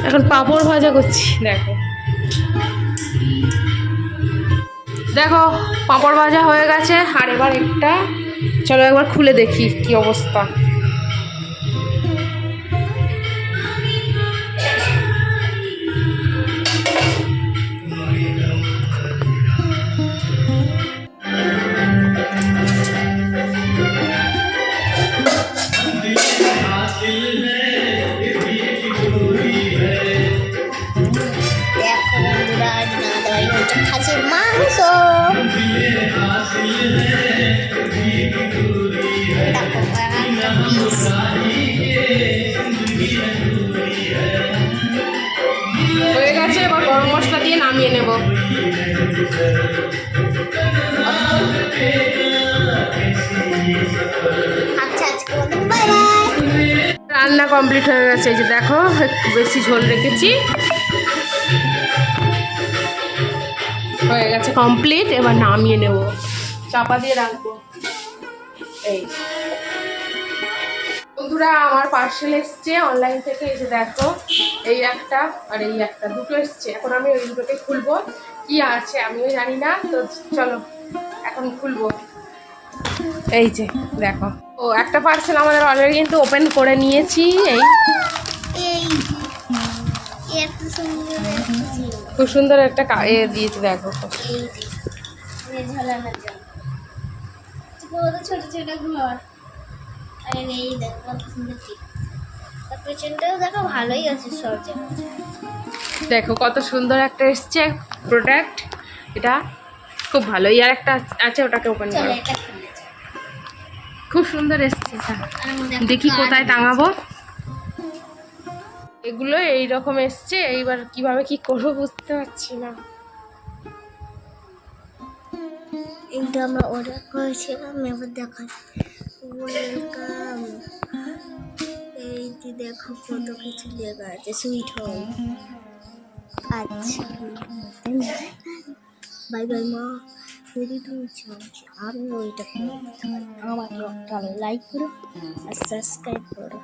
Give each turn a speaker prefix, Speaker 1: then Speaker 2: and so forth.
Speaker 1: এখন পাঁপড় ভাজা করছি। দেখো দেখো পাঁপড় ভাজা হয়ে গেছে। আর এবার একটা, চলো একবার খুলে দেখি কি অবস্থা।
Speaker 2: খাসির মাংস
Speaker 1: হয়ে গেছে, এবার গরম মশলা দিয়ে নামিয়ে নেব।
Speaker 2: আচ্ছা আজকে মতন বাই বাই।
Speaker 1: রান্না কমপ্লিট হয়ে গেছে। এই যে দেখো একটু বেশি ঝোল রেখেছি, হয়ে গেছে কমপ্লিট। এবার নামিয়ে নেব, চাপা দিয়ে রাখবো। এই বন্ধুরা আমার পার্সেল এসছে অনলাইন থেকে। এই যে দেখো এই একটা আর এই একটা, দুটো এসছে। এখন আমি ওই দুটোকে খুলবো, কি আছে আমিও জানি না। তো চলো এখন খুলবো। এই যে দেখো, ও একটা পার্সেল আমাদের অলরেডি কিন্তু ওপেন করে নিয়েছি। এই
Speaker 2: এত সুন্দর
Speaker 1: খুব সুন্দর একটা দিয়েছে দেখো।
Speaker 2: ঝোলানোর জন্য ছোট ছোট ঘর। আর এই দেখো কত সুন্দর টিপ। তার পেছনটাও দেখো ভালোই আছে সব জায়গা।
Speaker 1: দেখো কত সুন্দর একটা এসছে প্রোডাক্ট, এটা খুব ভালোই। আর একটা আছে, ওটাকে ওপেন করো। খুব সুন্দর এসছে এটা, দেখি কোথায় টাঙাবো। এগুলো এইরকম এসছে, এইবার কিভাবে কি করবো বুঝতে পারছি না।
Speaker 2: এইটা আমরা অর্ডার করেছিলাম, এবার দেখাই। ওয়েলকাম, এই যে দেখো কত কিছু লেখা আছে, সুইট হোম। আচ্ছা বাই বাই মা। যদি তুমি চাও আমি ওইটা করে দিতে পারি, আমার ব্লগটা লাইক করো আর সাবস্ক্রাইব করো।